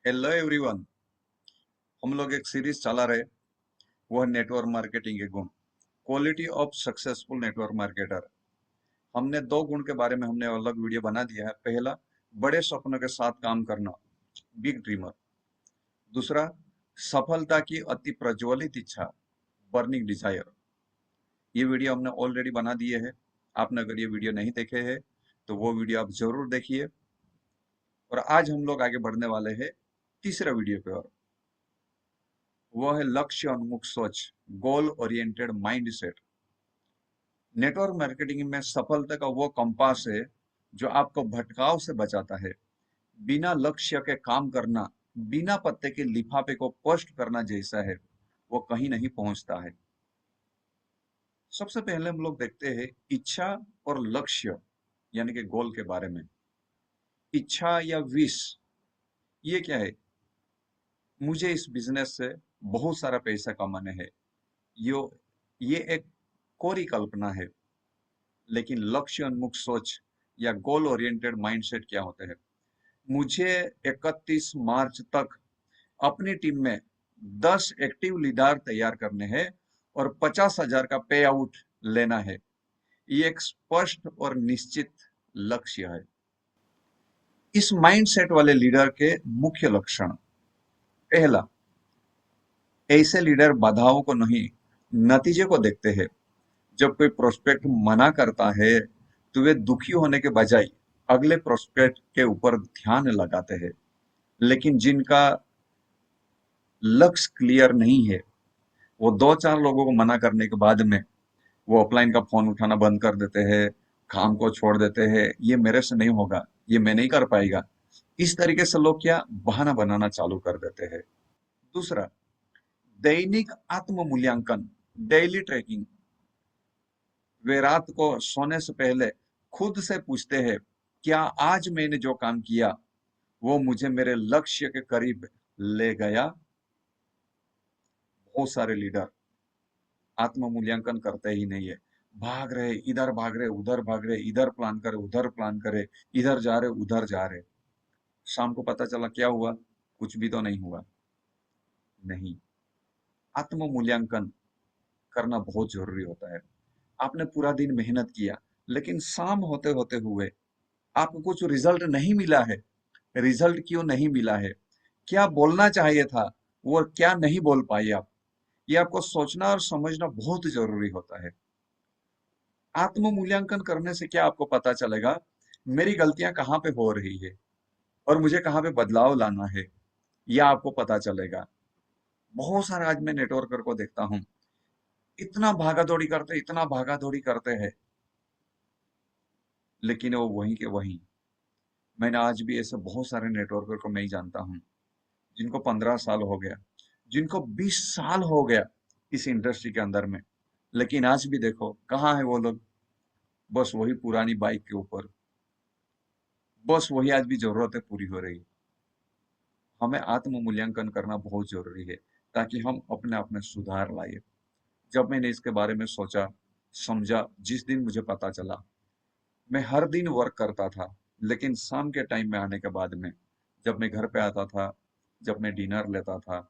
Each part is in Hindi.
Hello everyone. हम लोग एक सीरीज चला रहे, वो है नेटवर्क मार्केटिंग के गुण। Quality of successful network marketer. हमने दो गुण के बारे में हमने अलग वीडियो बना दिया है। पहला, बड़े सपनों के साथ काम करना, बिग ड्रीमर। दूसरा, सफलता की अति प्रज्वलित इच्छा, बर्निंग डिजायर। ये वीडियो हमने ऑलरेडी बना दिए है। आपने अगर ये वीडियो नहीं देखे हैं तो वो वीडियो आप जरूर देखिए। और आज हम लोग आगे बढ़ने वाले हैं तीसरे वीडियो पे। और वो है लक्ष्य उन्मुख सोच, goal oriented mindset. Network marketing में सफलता का वो कंपास है जो आपको भटकाव से बचाता है। बिना लक्ष्य के काम करना, बिना पत्ते के लिफाफे को पोस्ट करना जैसा है, वो कहीं नहीं पहुंचता है। सबसे पहले हम लोग देखते हैं इच्छा और लक्ष्य, यानी कि गोल के बारे में। इच्छा या विश, ये क्या है? मुझे इस बिजनेस से बहुत सारा पैसा कमाने है। यो ये एक कोरी कल्पना है। लेकिन लक्ष्य उन्मुख सोच या गोल ओरिएंटेड माइंडसेट क्या होते हैं? मुझे 31 मार्च तक अपनी टीम में 10 एक्टिव लीडर तैयार करने हैं और 50,000 का पे आउट लेना है। ये एक स्पष्ट और निश्चित लक्ष्य है। इस माइंडसेट वाले लीडर के मुख्य लक्षण। पहला, ऐसे लीडर बाधाओं को नहीं, नतीजे को देखते हैं। जब कोई प्रोस्पेक्ट मना करता है तो वे दुखी होने के बजाय अगले प्रोस्पेक्ट के ऊपर ध्यान लगाते हैं। लेकिन जिनका लक्ष्य क्लियर नहीं है, वो दो चार लोगों को मना करने के बाद में वो अपलाइन का फोन उठाना बंद कर देते हैं, काम को छोड़ देते हैं। ये मेरे से नहीं होगा, ये मैं नहीं कर पाएगा, इस तरीके से लोग क्या बहाना बनाना चालू कर देते हैं। दूसरा, दैनिक आत्म मूल्यांकन, डेली ट्रैकिंग। वे रात को सोने से पहले खुद से पूछते हैं, क्या आज मैंने जो काम किया वो मुझे मेरे लक्ष्य के करीब ले गया? बहुत सारे लीडर आत्म मूल्यांकन करते ही नहीं है। भाग रहे, इधर भाग रहे, उधर भाग रहे, इधर प्लान करे, उधर प्लान करे, इधर जा रहे, उधर जा रहे। शाम को पता चला क्या हुआ? कुछ भी तो नहीं हुआ। नहीं, आत्म मूल्यांकन करना बहुत जरूरी होता है। आपने पूरा दिन मेहनत किया, लेकिन शाम होते होते हुए आपको कुछ रिजल्ट नहीं मिला है। रिजल्ट क्यों नहीं मिला है? क्या बोलना चाहिए था वो क्या नहीं बोल पाए आप? ये आपको सोचना और समझना बहुत जरूरी होता है। आत्म मूल्यांकन करने से क्या आपको पता चलेगा, मेरी गलतियां कहाँ पे हो रही है और मुझे कहाँ पे बदलाव लाना है। यह आपको पता चलेगा। बहुत सारे आज मैं नेटवर्कर को देखता हूँ, इतना भागा दौड़ी करते, इतना भागा दौड़ी करते हैं, लेकिन वो वहीं के वहीं। मैंने आज भी ऐसे बहुत सारे नेटवर्कर को मैं ही जानता हूँ जिनको 15 साल हो गया, जिनको 20 साल हो गया इस इंडस्ट्री के अंदर में। लेकिन आज भी देखो कहाँ है वो लोग। बस वही पुरानी बाइक के ऊपर, बस वही आज भी जरूरतें पूरी हो रही। हमें आत्म मूल्यांकन करना बहुत जरूरी है ताकि हम अपने आप में सुधार लाए। जब मैंने इसके बारे में सोचा, समझा, जिस दिन मुझे पता चला, मैं हर दिन वर्क करता था। लेकिन शाम के टाइम में आने के बाद में जब मैं घर पे आता था, जब मैं डिनर लेता था,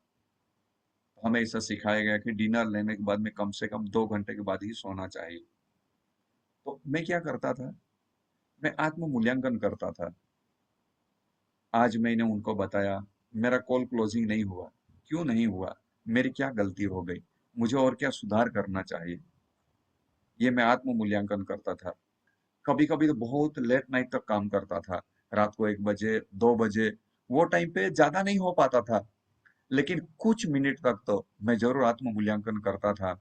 हमें ऐसा सिखाया गया कि डिनर लेने के बाद में कम से कम 2 घंटे के बाद ही सोना चाहिए। तो मैं क्या करता था? मैं आत्म मूल्यांकन करता था। आज मैंने उनको बताया, मेरा कॉल क्लोजिंग नहीं हुआ। क्यों नहीं हुआ? मेरी क्या गलती हो गई? मुझे और क्या सुधार करना चाहिए? ये मैं आत्म मूल्यांकन करता था। कभी कभी तो बहुत लेट नाइट तक काम करता था, रात को 1 बजे 2 बजे। वो टाइम पे ज्यादा नहीं हो पाता था, लेकिन कुछ मिनट तक तो मैं जरूर आत्म मूल्यांकन करता था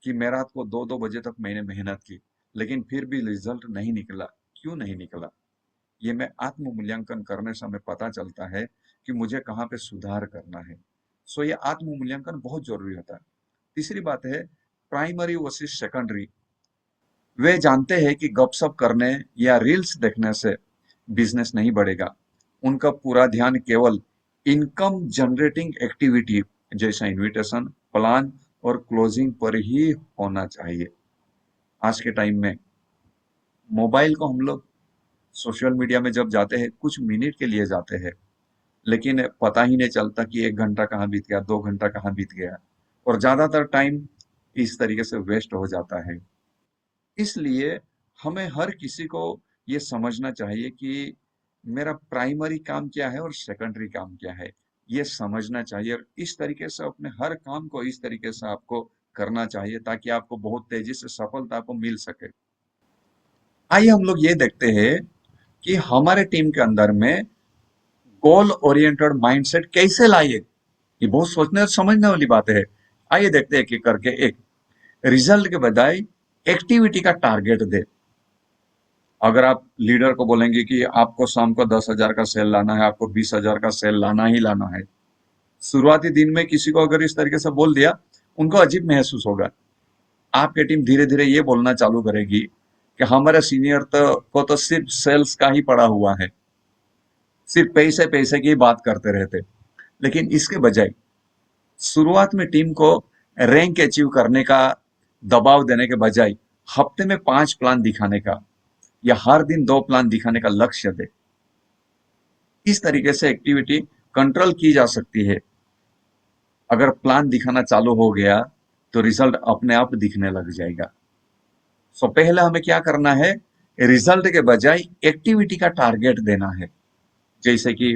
कि मैं रात को 2-2 बजे तक मैंने मेहनत की, लेकिन फिर भी रिजल्ट नहीं निकला। क्यों नहीं निकला? ये मैं आत्म मूल्यांकन करने से हमें पता चलता है कि मुझे कहाँ पे सुधार करना है। सो ये आत्म मूल्यांकन बहुत जरूरी होता है। तीसरी बात है प्राइमरी वर्सेस सेकेंडरी। वे जानते हैं कि गपशप करने या रील्स देखने से बिजनेस नहीं बढ़ेगा। उनका पूरा ध्यान केवल इनकम जनरेटिंग एक्टिविटी जैसा इनविटेशन, प्लान और क्लोजिंग पर ही होना चाहिए। आज के टाइम में मोबाइल को हम लोग सोशल मीडिया में जब जाते हैं, कुछ मिनट के लिए जाते हैं, लेकिन पता ही नहीं चलता कि 1 घंटा कहाँ बीत गया, 2 घंटा कहाँ बीत गया, और ज्यादातर टाइम इस तरीके से वेस्ट हो जाता है। इसलिए हमें हर किसी को ये समझना चाहिए कि मेरा प्राइमरी काम क्या है और सेकेंडरी काम क्या है, ये समझना चाहिए, और इस तरीके से अपने हर काम को इस तरीके से आपको करना चाहिए ताकि आपको बहुत तेजी से सफलता को मिल सके। आइए हम लोग ये देखते हैं कि हमारे टीम के अंदर में गोल ओरिएंटेड माइंडसेट कैसे लाइए। ये बहुत सोचने और समझने वाली बात है। आइए देखते हैं एक एक करके। एक, रिजल्ट के बजाय एक्टिविटी का टारगेट दे। अगर आप लीडर को बोलेंगे कि आपको शाम को 10,000 का सेल लाना है, आपको 20,000 का सेल लाना ही लाना है, शुरुआती दिन में किसी को अगर इस तरीके से बोल दिया, उनको अजीब महसूस होगा। आपकी टीम धीरे धीरे ये बोलना चालू करेगी कि हमारे सीनियर को तो सिर्फ सेल्स का ही पड़ा हुआ है, सिर्फ पैसे पैसे की बात करते रहते। लेकिन इसके बजाय शुरुआत में टीम को रैंक अचीव करने का दबाव देने के बजाय हफ्ते में 5 प्लान दिखाने का या हर दिन 2 प्लान दिखाने का लक्ष्य दे। इस तरीके से एक्टिविटी कंट्रोल की जा सकती है। अगर प्लान दिखाना चालू हो गया तो रिजल्ट अपने आप दिखने लग जाएगा। सो पहले हमें क्या करना है, रिजल्ट के बजाय एक्टिविटी का टारगेट देना है। जैसे कि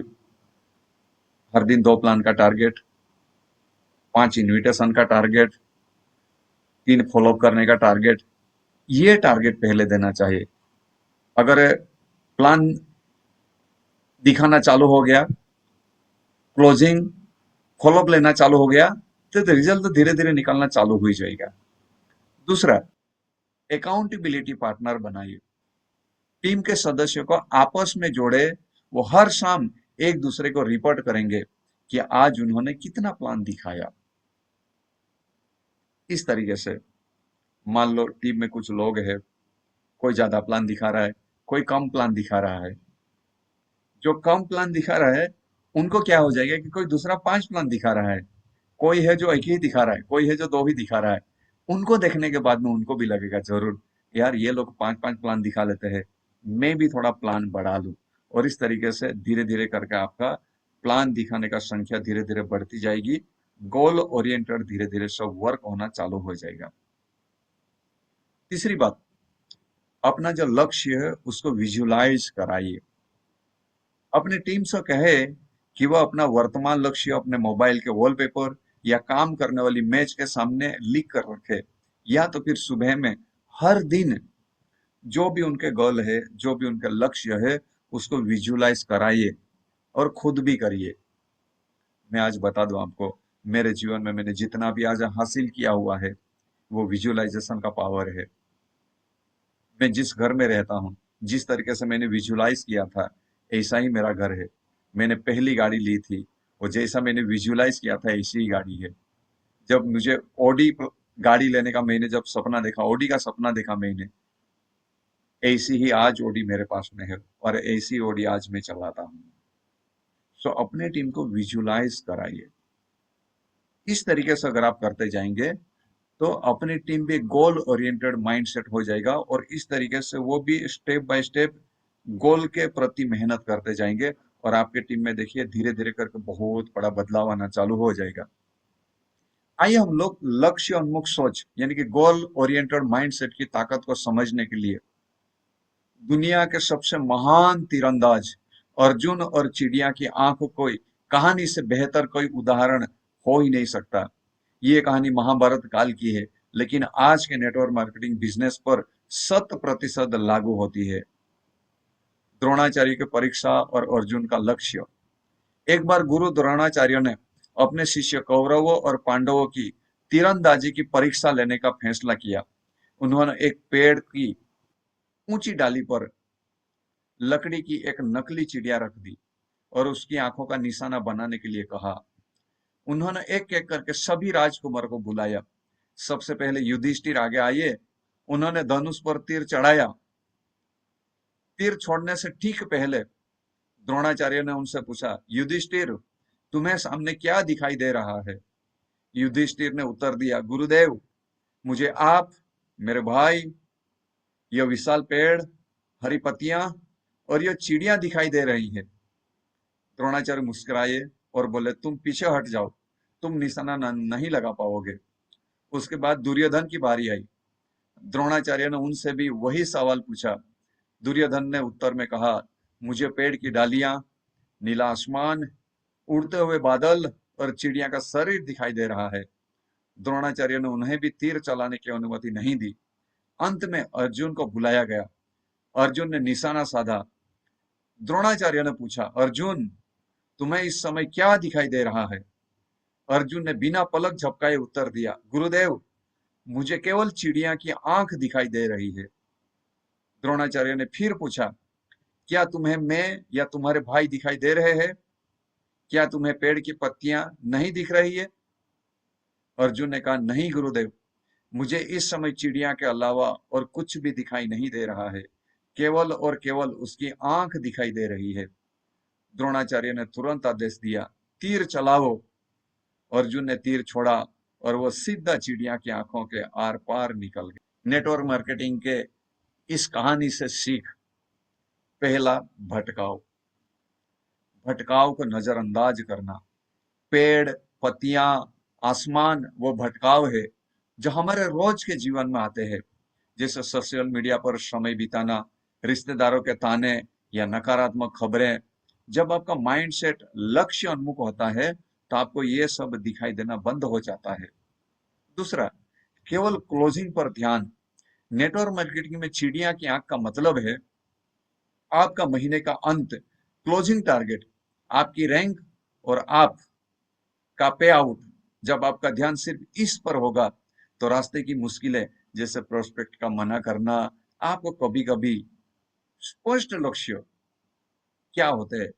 हर दिन 2 प्लान का टारगेट, 5 इन्विटेशन का टारगेट, 3 फॉलोअप करने का टारगेट। ये टारगेट पहले देना चाहिए। अगर प्लान दिखाना चालू हो गया, क्लोजिंग, फॉलोअप लेना चालू हो गया, तो रिजल्ट तो धीरे धीरे निकलना चालू हो जाएगा। दूसरा, अकाउंटेबिलिटी पार्टनर बनाइए। टीम के सदस्यों को आपस में जोड़े। वो हर शाम एक दूसरे को रिपोर्ट करेंगे कि आज उन्होंने कितना प्लान दिखाया। इस तरीके से मान लो टीम में कुछ लोग हैं, कोई ज्यादा प्लान दिखा रहा है, कोई कम प्लान दिखा रहा है। जो कम प्लान दिखा रहा है उनको क्या हो जाएगा कि कोई दूसरा 5 प्लान दिखा रहा है, कोई है जो एक ही दिखा रहा है, कोई है जो 2 ही दिखा रहा है। उनको देखने के बाद में उनको भी लगेगा जरूर, यार ये लोग 5-5 प्लान दिखा लेते हैं, मैं भी थोड़ा प्लान बढ़ा लूं। और इस तरीके से धीरे धीरे करके आपका प्लान दिखाने का संख्या धीरे धीरे बढ़ती जाएगी। गोल ओरिएंटेड धीरे धीरे सब वर्क होना चालू हो जाएगा। तीसरी बात, अपना जो लक्ष्य है उसको विजुलाइज कराइए। अपनी टीम से कहे कि वह अपना वर्तमान लक्ष्य अपने मोबाइल के वॉलपेपर या काम करने वाली मेज के सामने लिख कर रखे, या तो फिर सुबह में हर दिन जो भी उनके गोल है, जो भी उनका लक्ष्य है, उसको विजुलाइज कराइए और खुद भी करिए। मैं आज बता दूं आपको, मेरे जीवन में मैंने जितना भी आज हासिल किया हुआ है वो विजुअलाइजेशन का पावर है। मैं जिस घर में रहता हूँ, जिस तरीके से मैंने विजुअलाइज किया था, ऐसा ही मेरा घर है। मैंने पहली गाड़ी ली थी, वो जैसा मैंने विजुअलाइज किया था ऐसी ही गाड़ी है। जब मुझे ऑडी गाड़ी लेने का मैंने जब सपना देखा, ऑडी का सपना देखा मैंने, ऐसी ही आज ऑडी मेरे पास में है और ऐसी ऑडी आज मैं चलाता हूँ। सो अपने टीम को विजुअलाइज कराइए। इस तरीके से अगर आप करते जाएंगे तो अपनी टीम भी गोल ओरिएंटेड माइंडसेट हो जाएगा, और इस तरीके से वो भी स्टेप बाय स्टेप गोल के प्रति मेहनत करते जाएंगे, और आपके टीम में देखिए धीरे धीरे करके बहुत बड़ा बदलाव आना चालू हो जाएगा। आइए हम लोग लक्ष्य उन्मुख सोच यानी कि गोल ओरिएंटेड माइंडसेट की ताकत को समझने के लिए दुनिया के सबसे महान तीरंदाज अर्जुन और चिड़िया की आंख कोई कहानी से बेहतर कोई उदाहरण हो ही नहीं सकता। ये कहानी महाभारत काल की है, लेकिन आज के नेटवर्क मार्केटिंग बिजनेस पर 100% लागू होती है। द्रोणाचार्य की परीक्षा और अर्जुन का लक्ष्य। एक बार गुरु द्रोणाचार्य ने अपने शिष्य कौरवों और पांडवों की तीरंदाजी की परीक्षा लेने का फैसला किया। उन्होंने एक पेड़ की ऊंची डाली पर लकड़ी की एक नकली चिड़िया रख दी और उसकी आंखों का निशाना बनाने के लिए कहा। उन्होंने एक एक करके सभी राजकुमार को बुलाया। सबसे पहले युधिष्ठिर आगे आए। उन्होंने धनुष पर तीर चढ़ाया। तीर छोड़ने से ठीक पहले द्रोणाचार्य ने उनसे पूछा, युधिष्ठिर, तुम्हें सामने क्या दिखाई दे रहा है? युधिष्ठिर ने उत्तर दिया, गुरुदेव, मुझे आप, मेरे भाई, यह विशाल पेड़, हरी पत्तियां और यह चिड़ियां दिखाई दे रही है। द्रोणाचार्य मुस्कुराए और बोले, तुम पीछे हट जाओ, तुम निशाना नहीं लगा पाओगे। उसके बाद दुर्योधन की बारी आई। द्रोणाचार्य ने उनसे भी वही सवाल पूछा। दुर्योधन ने उत्तर में कहा, मुझे पेड़ की डालियां, नीला आसमान, उड़ते हुए बादल और चिड़िया का शरीर दिखाई दे रहा है। द्रोणाचार्य ने उन्हें भी तीर चलाने की अनुमति नहीं दी। अंत में अर्जुन को बुलाया गया। अर्जुन ने निशाना साधा। द्रोणाचार्य ने पूछा, अर्जुन, तुम्हें इस समय क्या दिखाई दे रहा है? अर्जुन ने बिना पलक झपकाए उत्तर दिया, गुरुदेव, मुझे केवल चिड़िया की आंख दिखाई दे रही है। द्रोणाचार्य ने फिर पूछा, क्या तुम्हें मैं या तुम्हारे भाई दिखाई दे रहे हैं? क्या तुम्हें पेड़ की पत्तियां नहीं दिख रही है? अर्जुन ने कहा, नहीं गुरुदेव, मुझे इस समय चिड़िया के अलावा और कुछ भी दिखाई नहीं दे रहा है, केवल और केवल उसकी आंख दिखाई दे रही है। द्रोणाचार्य ने तुरंत आदेश दिया, तीर चलाओ। अर्जुन ने तीर छोड़ा और वो सीधा चिड़िया की आंखों के आर पार निकल गया। नेटवर्क मार्केटिंग के इस कहानी से सीख, पहला, भटकाव। भटकाव को नजरअंदाज करना। पेड़, पत्तियां, आसमान वो भटकाव है जो हमारे रोज के जीवन में आते हैं, जैसे सोशल मीडिया पर समय बिताना, रिश्तेदारों के ताने या नकारात्मक खबरें। जब आपका माइंडसेट लक्ष्य उन्मुख होता है तो आपको ये सब दिखाई देना बंद हो जाता है। दूसरा, केवल क्लोजिंग पर ध्यान। नेटवर्क मार्केटिंग में चिड़िया की आंख का मतलब है आपका महीने का अंत, क्लोजिंग टारगेट, आपकी रैंक और आप का पे आउट। जब आपका ध्यान सिर्फ इस पर होगा तो रास्ते की मुश्किलें, जैसे प्रोस्पेक्ट का मना करना, आपको कभी कभी स्पष्ट लक्ष्य क्या होते हैं,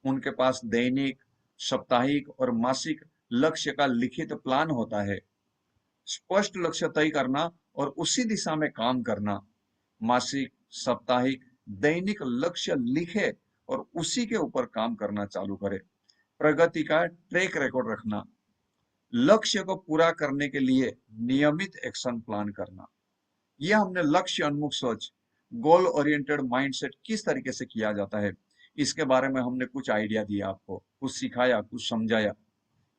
उनके पास दैनिक, साप्ताहिक और मासिक लक्ष्य का लिखित प्लान होता है। स्पष्ट लक्ष्य तय करना और उसी दिशा में काम करना। मासिक, साप्ताहिक, दैनिक लक्ष्य लिखे और उसी के ऊपर काम करना चालू करें। प्रगति का ट्रैक रिकॉर्ड रखना। लक्ष्य को पूरा करने के लिए नियमित एक्शन प्लान करना। यह हमने लक्ष्य उन्मुख सोच, गोल ओरिएंटेड माइंडसेट किस तरीके से किया जाता है, इसके बारे में हमने कुछ आइडिया दिया आपको, कुछ सिखाया, कुछ समझाया।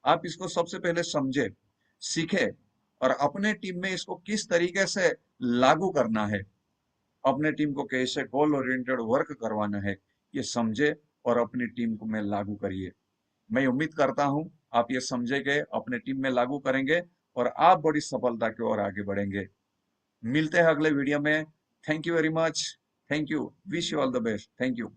आप इसको सबसे पहले समझे, सीखे और अपने टीम में इसको किस तरीके से लागू करना है, अपने टीम को कैसे गोल ओरिएंटेड वर्क करवाना है, ये समझे और अपनी टीम को में लागू करिए। मैं उम्मीद करता हूं आप ये समझेंगे, अपने टीम में लागू करेंगे और आप बड़ी सफलता की ओर आगे बढ़ेंगे। मिलते हैं अगले वीडियो में। Thank you very much. Thank you. Wish you all the best. Thank you.